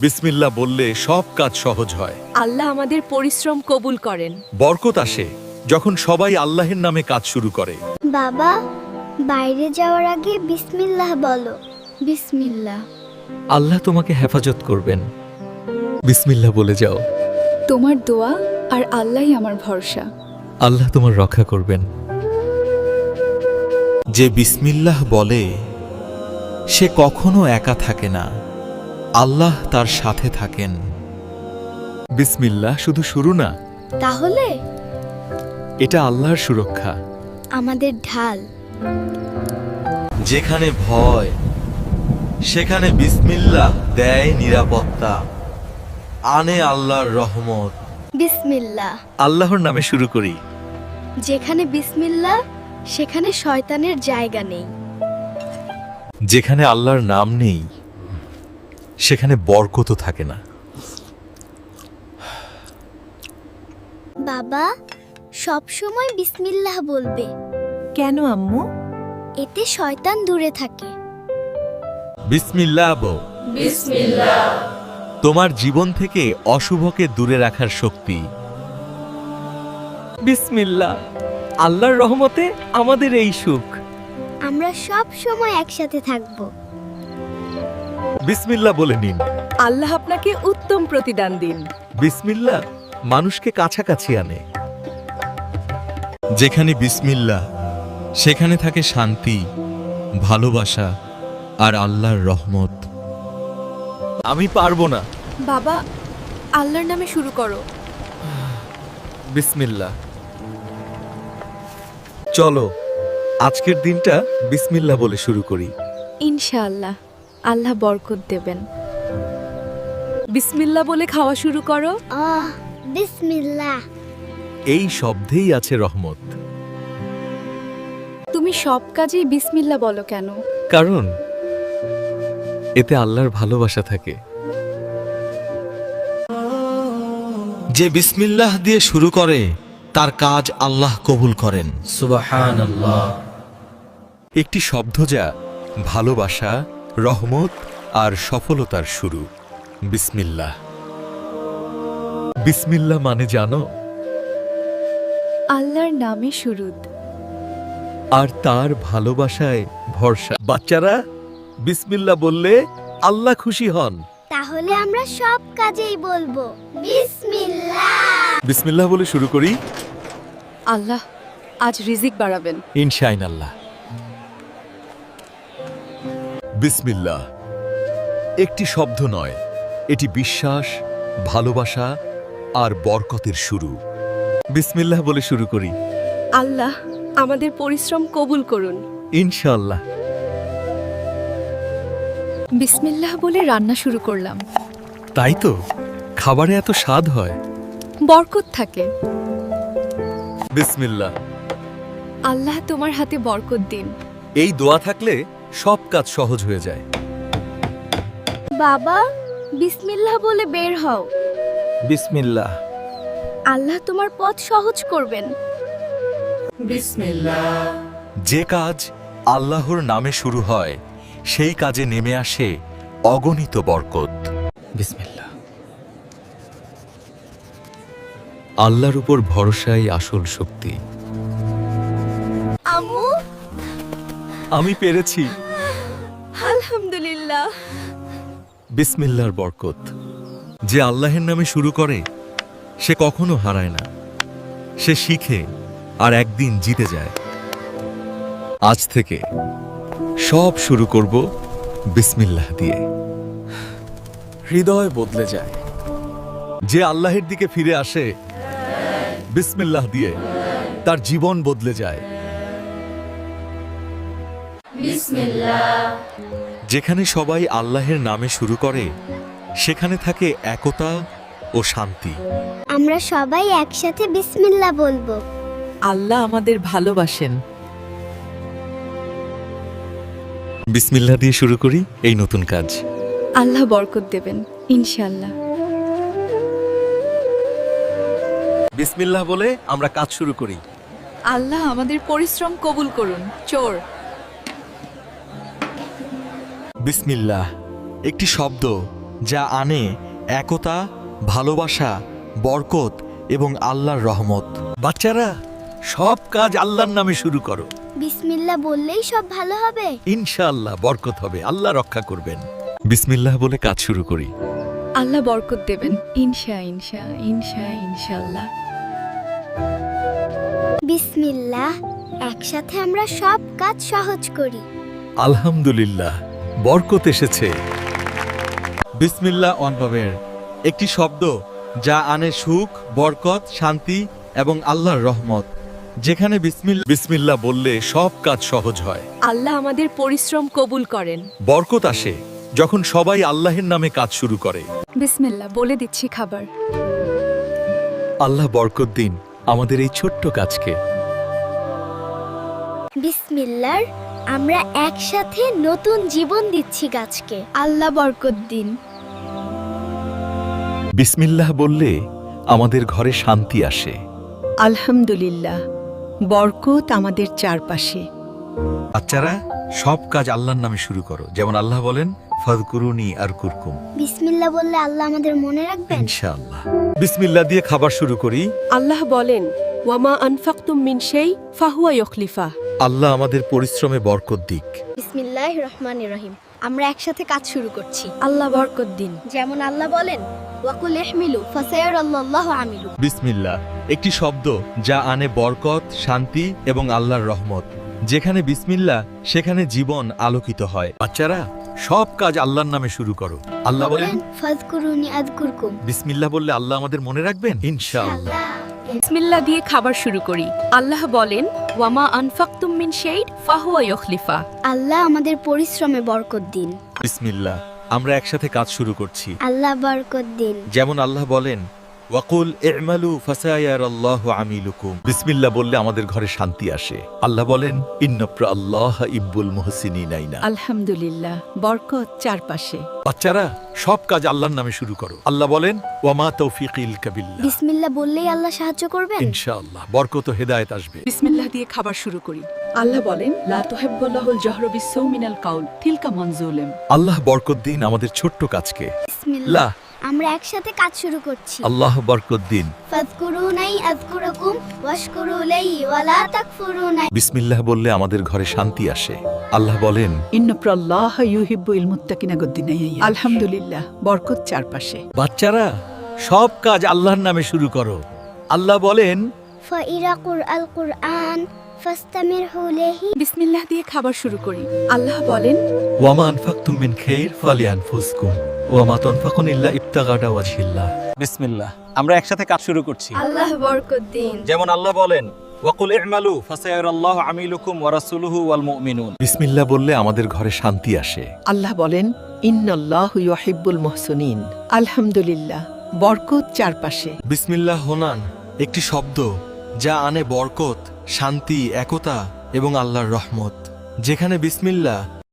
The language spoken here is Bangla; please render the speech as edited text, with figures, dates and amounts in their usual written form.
বিসমিল্লাহ বললে সব কাজ সহজ হয়। আল্লাহ আমাদের পরিশ্রম কবুল করেন। বরকত আসে যখন সবাই আল্লাহের নামে কাজ শুরু করে। বাবা, বাইরে যাওয়ার আগে বিসমিল্লাহ বলো। বিসমিল্লাহ। আল্লাহ তোমাকে হেফাজত করবেন। বিসমিল্লাহ বলে যাও। তোমার দোয়া আর আল্লাহই আমার ভরসা। আল্লাহ তোমার রক্ষা করবেন। যে বিসমিল্লাহ বলে সে কখনো একা থাকে না, আল্লাহ তার সাথে থাকেন। বিসমিল্লাহ শুধু শুরু না, তাহলে এটা আল্লাহর সুরক্ষা। আমাদের ঢাল। যেখানে ভয় সেখানে বিসমিল্লাহ দেয় নিরাপত্তা, আনে আল্লাহর রহমত। বিসমিল্লাহ। আল্লাহর নামে শুরু করি। যেখানে বিসমিল্লাহ সেখানে শয়তানের জায়গা নেই। যেখানে আল্লাহর নাম নেই সেখানে বরকতও থাকে না। বাবা, সব সময় বিসমিল্লাহ বলবে। কেন আম্মু? এতে শয়তান দূরে থাকে। বিসমিল্লাহ বল। তোমার জীবন থেকে অশুভকে দূরে রাখার শক্তি। বিসমিল্লাহ। আল্লাহর রহমতে আমাদের এই সুখ। আমরা সব সময় একসাথে থাকবো। বিসমিল্লাহ বলে নিন। আল্লাহ আপনাকে উত্তম প্রতিদান দিন। বিসমিল্লাহ মানুষকে কাছাকাছি আনে। যেখানে বিসমিল্লাহ সেখানে থাকে শান্তি, ভালোবাসা আর আল্লাহর রহমত। আমি পারবো না। বাবা, আল্লাহর নামে শুরু করো। বিসমিল্লাহ। চলো আজকের দিনটা বিসমিল্লাহ বলে শুরু করি। ইনশাআল্লাহ আল্লাহ বরকত দেবেন। বিসমিল্লাহ বলে খাওয়া শুরু করো। বিসমিল্লাহ। এই শব্দেই আছে রহমত। তুমি সব কাজেই বিসমিল্লাহ বলো কেন? কারণ এতে আল্লাহর ভালোবাসা থাকে। যে বিসমিল্লাহ দিয়ে শুরু করে তার কাজ আল্লাহ কবুল করেন। সুবহানাল্লাহ। একটি শব্দ যা ভালোবাসা, রহমত আর সফলতার শুরু। বিসমিল্লাহ। বিসমিল্লাহ মানে জানো? আল্লাহর নামে শুরুদ। আর তার ভালোবাসায় ভরসা। বাচ্চারা বিসমিল্লাহ বললে আল্লাহ খুশি হন। তাহলে আমরা সব কাজেই বলবো বিসমিল্লাহ। বিসমিল্লাহ বলে শুরু করি। আল্লাহ আজ রিজিক বাড়াবেন। ইনশাআল্লাহ। বিসমিল্লাহ একটি শব্দ নয়, এটি বিশ্বাস, ভালোবাসা আর বরকতের শুরু। বিসমিল্লাহ বলে শুরু করি। আল্লাহ আমাদের পরিশ্রম কবুল করুন। ইনশাআল্লাহ। বিসমিল্লাহ বলে রান্না শুরু করলাম। তাই তো খাবারে এত স্বাদ হয়। বরকত থাকে। বিসমিল্লাহ। আল্লাহ তোমার হাতে বরকত দিন। এই দোয়া থাকলে সব কাজ সহজ হয়ে যায়। বাবা, বিসমিল্লাহ বলে বের হও। বিসমিল্লাহ। আল্লাহ তোমার পথ সহজ করবেন। যে কাজ আল্লাহর নামে শুরু হয় সেই কাজে নেমে আসে অগণিত বরকত। বিসমিল্লাহ। আল্লাহর উপর ভরসাই আসল শক্তি। আম্মু, আমি পেরেছি। আলহামদুলিল্লাহ। বিসমিল্লাহর বরকত। যে আল্লাহের নামে শুরু করে সে কখনো হারায় না। সে শিখে আর একদিন জিতে যায়। আজ থেকে সব শুরু করব বিসমিল্লাহ দিয়ে। হৃদয় বদলে যায়। যে আল্লাহের দিকে ফিরে আসে বিসমিল্লাহ দিয়ে, তার জীবন বদলে যায়। যেখানে সবাই আল্লাহের নামে শুরু করে সেখানে থাকে একতা ও শান্তি। আমরা সবাই একসাথে বিসমিল্লাহ বলবো। আল্লাহ আমাদের ভালোবাসেন। বিসমিল্লাহ দিয়ে শুরু করি এই নতুন কাজ। আল্লাহ বরকত দেবেন ইনশাআল্লাহ। বিসমিল্লাহ বলে আমরা কাজ শুরু করি। আল্লাহ আমাদের পরিশ্রম কবুল করুন। চোর। বিসমিল্লাহ একটি শব্দ যা আনে একতা, ভালোবাসা, বরকত এবং আল্লাহর রহমত। বাচ্চারা সব কাজ আল্লাহর নামে শুরু করো। বিসমিল্লাহ বললেই সব ভালো হবে। ইনশাআল্লাহ বরকত হবে, আল্লাহ রক্ষা করবেন। বিসমিল্লাহ বলে কাজ শুরু করি। আল্লাহ বরকত দেবেন। ইনশাআল্লাহ। বিসমিল্লাহ, একসাথে আমরা সব কাজ সহজ করি। আলহামদুলিল্লাহ, বরকত এসেছে। বিসমিল্লাহ অনভাবের একটি শব্দ যা আনে সুখ, বরকত, শান্তি এবং আল্লাহর রহমত। যেখানে বিসমিল্লাহ বললে সব কাজ সহজ হয়। আল্লাহ আমাদের পরিশ্রম কবুল করেন। বরকত আসে যখন সবাই আল্লাহর নামে কাজ শুরু করে। বিসমিল্লাহ বলে দিচ্ছি খাবার। আল্লাহ বরকত দিন আমাদের এই ছোট্ট কাজকে। বিসমিল্লাহর আমরা একসাথে নতুন জীবন দিচ্ছি গাছকে। আল্লাহ বরকত দিন। বিসমিল্লাহ বললে আমাদের ঘরে শান্তি আসে। আলহামদুলিল্লাহ, বরকত আমাদের চারপাশে। বাচ্চারা সব কাজ আল্লাহর নামে শুরু করো। যেমন আল্লাহ বলেন, ফাযকুরুনি আযকুরকুম। বিসমিল্লাহ বললে আল্লাহ আমাদের মনে রাখবেন। ইনশাআল্লাহ। বিসমিল্লাহ দিয়ে খাবার শুরু করি। আল্লাহ বলেন, ওয়ামা আনফাকতুম মিন শাই ফাহুয়া ইখলিফা। আল্লাহ আমাদের পরিশ্রমে বরকত দিক। বিসমিল্লাহির রহমানির রহিম। আমরা একসাথে কাজ শুরু করছি। আল্লাহ বরকত দিন। যেমন আল্লাহ বলেন, ওয়াকুল ইহমিলু ফাসায়ারাল্লাহু আমিলু। বিসমিল্লাহ একটি শব্দ যা আনে বরকত, শান্তি এবং আল্লাহর রহমত। যেখানে বিসমিল্লাহ সেখানে জীবন আলোকিত হয়। বাচ্চারা সব কাজ আল্লাহর নামে শুরু করো। আল্লাহ বলেন, ফাযকুরুনি আযকুরকুম। বিসমিল্লাহ বললে আল্লাহ আমাদের মনে রাখবেন। ইনশাআল্লাহ। বিসমিল্লাহ দিয়ে খাবার শুরু করি। আল্লাহ বলেন, ওয়ামা আনফাকতুম মিন শাইইন ফাহুয়া ইখলিফা। আল্লাহ আমাদের পরিশ্রমে বরকত দিন। বিসমিল্লাহ আমরা একসাথে কাজ শুরু করছি। আল্লাহ বরকত দিন। যেমন আল্লাহ বলেন, ওয়াকুল ই'মালু ফাসায়ারাল্লাহু আমিলুকুম। বিসমিল্লাহ বললে আমাদের ঘরে শান্তি আসে। আল্লাহ বলেন, ইন্নাপ্রা আল্লাহ ইব্বুল মুহসিনিনা। আলহামদুলিল্লাহ, বরকত চারপাশে। বাচ্চারা সব কাজ আল্লাহর নামে শুরু করো। আল্লাহ বলেন, ওয়ামা তৌফিকি ইল্লা বিল্লাহ। বিসমিল্লাহ বললেই আল্লাহ সাহায্য করবেন। ইনশাআল্লাহ বরকত ও হেদায়েত আসবে। বিসমিল্লাহ দিয়ে খাবার শুরু করি। আল্লাহ বলেন, লা তুহিব্বুল্লাহুল জাহরা বিস-সাউ মিনাল কাউল তিলকা মানজুলাম। আল্লাহ বরকত দিন আমাদের ছোট্ট কাজকে। বিসমিল্লাহ আমরা একসাথে কাজ শুরু করছি। আল্লাহ বরকত দিন। ফাযকুরুনি আযকুরকুম ওয়াশকুরু লাহি ওয়া লা তাকফুরুনি। বিসমিল্লাহ বললে আমাদের ঘরে শান্তি আসে। আল্লাহ বলেন, ইন্নাল্লাহ ইউহিব্বুল মুত্তাকিনা গদ্দিনাইয়া। আলহামদুলিল্লাহ, বরকত চারপাশে। বাচ্চারা সব কাজ আল্লাহর নামে শুরু করো। আল্লাহ বলেন, ফাইরা কুরআল কুরআন ফাস্তামিরহু লাহি। বিসমিল্লাহ দিয়ে খাবার শুরু করি। আল্লাহ বলেন, ওয়ামা আনফাকতুম মিন খাইর ফালিআনফুসকুম ওয়ামা তানফাকুন ইল্লা ইবতাগাদা ওয়াজহিল্লাহ। বিসমিল্লাহ আমরা একসাথে কাজ শুরু করছি। আল্লাহ বরকত দিন। যেমন আল্লাহ বলেন, ওয়াকুল ই'মালু ফাসায়ারাল্লাহু আমিলুকুম ওয়া রাসূলুহু ওয়াল মুমিনুন। বিসমিল্লাহ বললে আমাদের ঘরে শান্তি আসে। আল্লাহ বলেন, ইন্নাল্লাহু ইউহিব্বুল মুহসিনিন। আলহামদুলিল্লাহ, বরকত চারপাশে। বিসমিল্লাহ হোনান একটি শব্দ যা আনে বরকত, শান্তি, একতা এবং আল্লাহর রহমত। যেখানে বিসমিল্লাহ